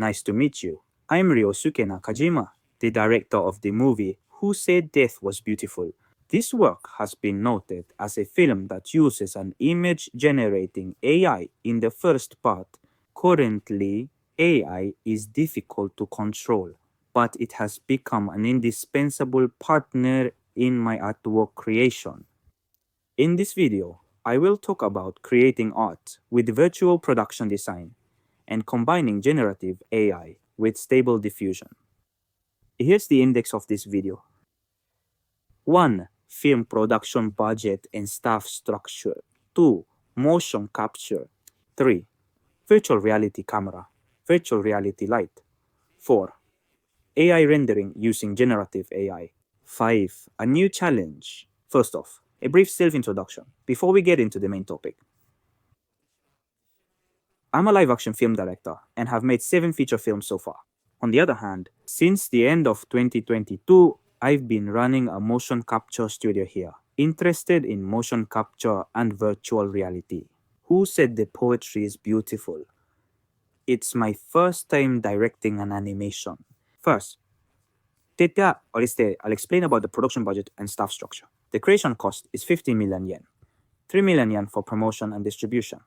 Nice to meet you. I'm Ryosuke Nakajima, the director of the movie Who Said Death Was Beautiful. This work has been noted as a film that uses an image generating AI in the first part. Currently, AI is difficult to control, but it has become an indispensable partner in my artwork creation. In this video, I will talk about creating art with virtual production design and combining generative AI with stable diffusion. Here's the index of this video. 1. Film production budget and staff structure. 2. Motion capture. 3. Virtual reality camera, virtual reality light. 4. AI rendering using generative AI. 5. A new challenge. First off, a brief self-introduction before we get into the main topic. I'm a live-action film director and have made 7 feature films so far. On the other hand, since the end of 2022, I've been running a motion capture studio here, interested in motion capture and virtual reality. Who said the poetry is beautiful? It's my first time directing an animation. First, I'll explain about the production budget and staff structure. The creation cost is 50 million yen, 3 million yen for promotion and distribution,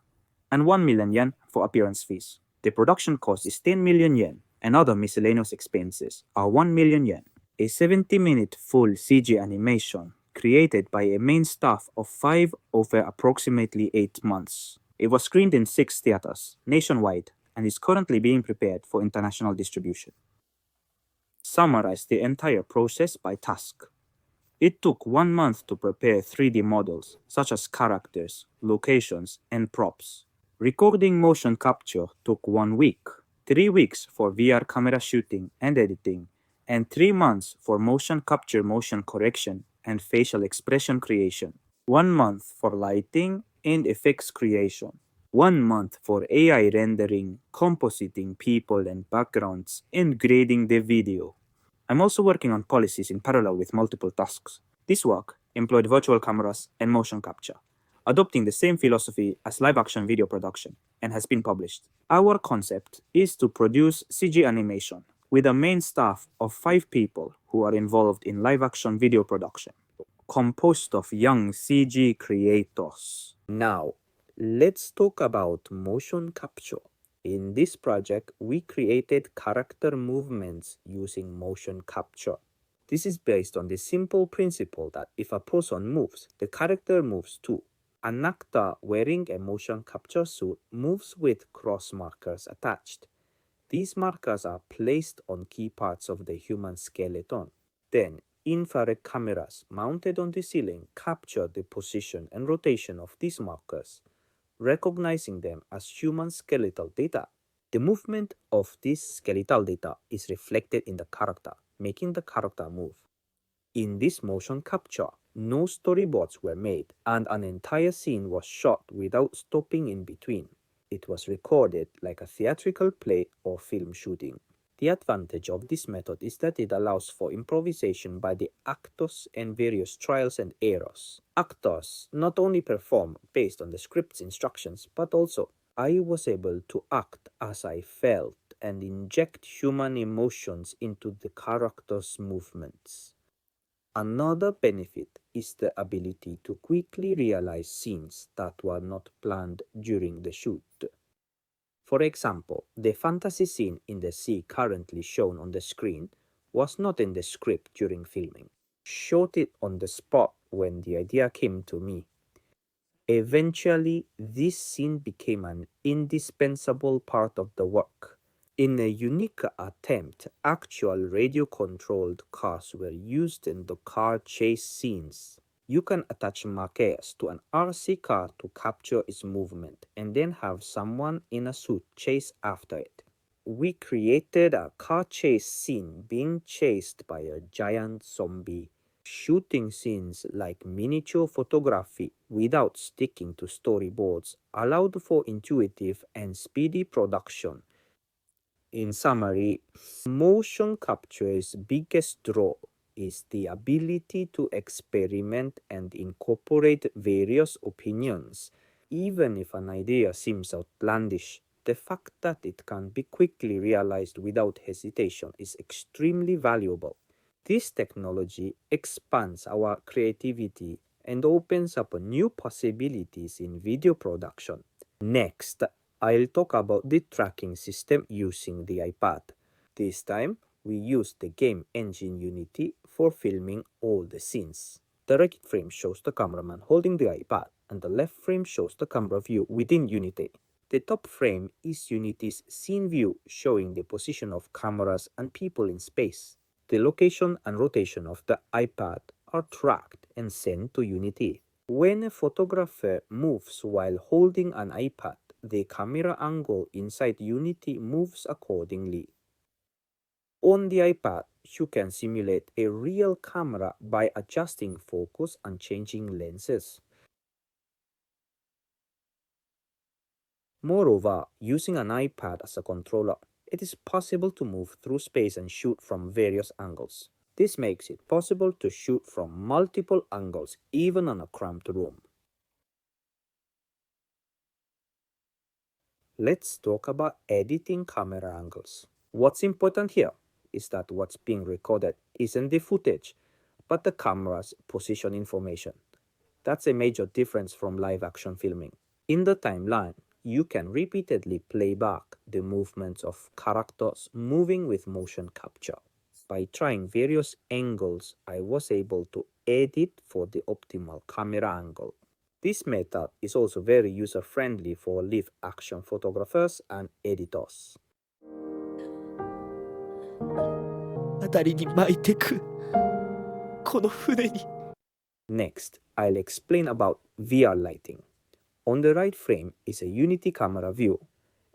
and 1 million yen for appearance fees. The production cost is 10 million yen, and other miscellaneous expenses are 1 million yen. A 70-minute full CG animation created by a main staff of 5 over approximately 8 months. It was screened in 6 theaters nationwide and is currently being prepared for international distribution. Summarize the entire process by task. It took 1 month to prepare 3D models such as characters, locations, and props. Recording motion capture took 1 week, 3 weeks for VR camera shooting and editing, and 3 months for motion capture motion correction and facial expression creation. 1 month for lighting and effects creation. 1 month for AI rendering, compositing people and backgrounds, and grading the video. I'm also working on policies in parallel with multiple tasks. This work employed virtual cameras and motion capture, adopting the same philosophy as live-action video production, and has been published. Our concept is to produce CG animation with a main staff of 5 people who are involved in live-action video production, composed of young CG creators. Now, let's talk about motion capture. In this project, we created character movements using motion capture. This is based on the simple principle that if a person moves, the character moves too. An actor wearing a motion capture suit moves with cross markers attached. These markers are placed on key parts of the human skeleton. Then, infrared cameras mounted on the ceiling capture the position and rotation of these markers, recognizing them as human skeletal data. The movement of this skeletal data is reflected in the character, making the character move. In this motion capture, no storyboards were made, and an entire scene was shot without stopping in between. It was recorded like a theatrical play or film shooting. The advantage of this method is that it allows for improvisation by the actors and various trials and errors. Actors not only perform based on the script's instructions, but also I was able to act as I felt and inject human emotions into the character's movements. Another benefit is the ability to quickly realize scenes that were not planned during the shoot. For example, the fantasy scene in the sea currently shown on the screen was not in the script during filming. Shot it on the spot when the idea came to me. Eventually, this scene became an indispensable part of the work. In a unique attempt, actual radio-controlled cars were used in the car chase scenes. You can attach markers to an RC car to capture its movement and then have someone in a suit chase after it. We created a car chase scene being chased by a giant zombie. Shooting scenes like miniature photography without sticking to storyboards allowed for intuitive and speedy production. In summary, motion capture's biggest draw is the ability to experiment and incorporate various opinions. Even if an idea seems outlandish, The fact that it can be quickly realized without hesitation is extremely valuable. This technology expands our creativity and opens up new possibilities in video production. Next, I'll talk about the tracking system using the iPad. This time, we use the game engine Unity for filming all the scenes. The right frame shows the cameraman holding the iPad, and the left frame shows the camera view within Unity. The top frame is Unity's scene view, showing the position of cameras and people in space. The location and rotation of the iPad are tracked and sent to Unity. When a photographer moves while holding an iPad, the camera angle inside Unity moves accordingly. On the iPad, you can simulate a real camera by adjusting focus and changing lenses. Moreover, using an iPad as a controller, it is possible to move through space and shoot from various angles. This makes it possible to shoot from multiple angles, even in a cramped room. Let's talk about editing camera angles. What's important here is that what's being recorded isn't the footage, but the camera's position information. That's a major difference from live action filming. In the timeline, you can repeatedly play back the movements of characters moving with motion capture. By trying various angles, I was able to edit for the optimal camera angle. This method is also very user-friendly for live action photographers and editors. 辺りに巻いてくこの船に Next, I'll explain about VR lighting. On the right frame is a Unity camera view,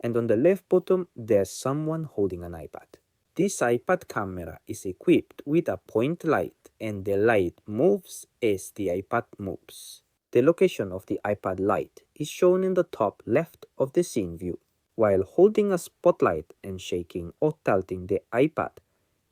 and on the left bottom there's someone holding an iPad. This iPad camera is equipped with a point light, and the light moves as the iPad moves. The location of the iPad light is shown in the top left of the scene view. While holding a spotlight and shaking or tilting the iPad,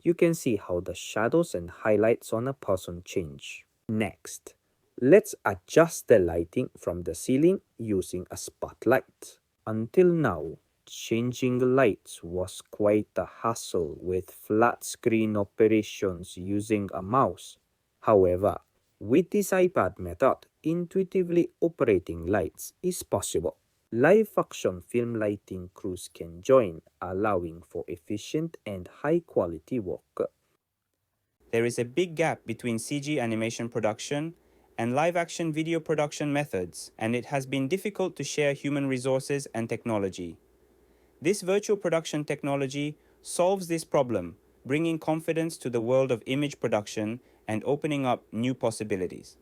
you can see how the shadows and highlights on a person change. Next, let's adjust the lighting from the ceiling using a spotlight. Until now, changing lights was quite a hassle with flat screen operations using a mouse. However, with this iPad method, intuitively operating lights is possible. Live action film lighting crews can join, allowing for efficient and high quality work. There is a big gap between CG animation production and live-action video production methods, and it has been difficult to share human resources and technology. This virtual production technology solves this problem, bringing confidence to the world of image production and opening up new possibilities.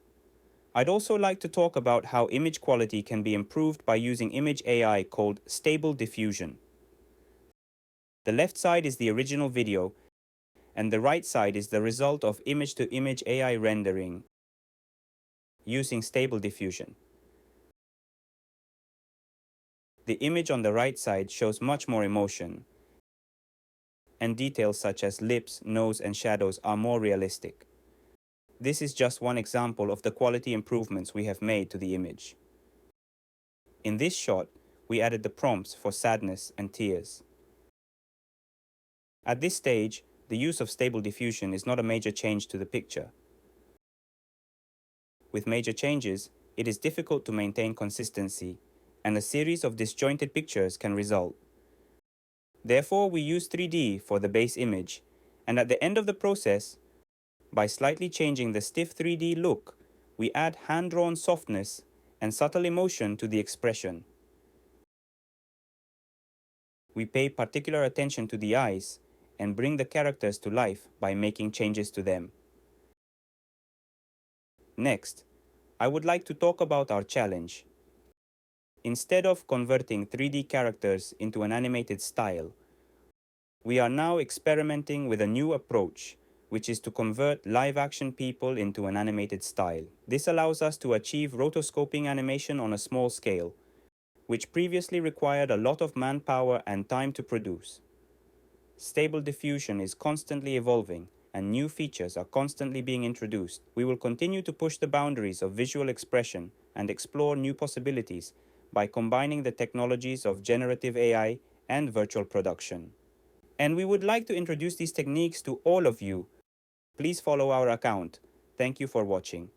I'd also like to talk about how image quality can be improved by using image AI called Stable Diffusion. The left side is the original video, and the right side is the result of image-to-image AI rendering using Stable Diffusion. The image on the right side shows much more emotion, and details such as lips, nose, and shadows are more realistic. This is just one example of the quality improvements we have made to the image. In this shot, we added the prompts for sadness and tears. At this stage, the use of Stable Diffusion is not a major change to the picture. With major changes, it is difficult to maintain consistency, and a series of disjointed pictures can result. Therefore, we use 3D for the base image, and at the end of the process, by slightly changing the stiff 3D look, we add hand-drawn softness and subtle emotion to the expression. We pay particular attention to the eyes and bring the characters to life by making changes to them. Next, I would like to talk about our challenge. Instead of converting 3D characters into an animated style, we are now experimenting with a new approach, which is to convert live-action people into an animated style. This allows us to achieve rotoscoping animation on a small scale, which previously required a lot of manpower and time to produce. Stable Diffusion is constantly evolving, and new features are constantly being introduced. We will continue to push the boundaries of visual expression and explore new possibilities by combining the technologies of generative AI and virtual production. And we would like to introduce these techniques to all of you. Please follow our account. Thank you for watching.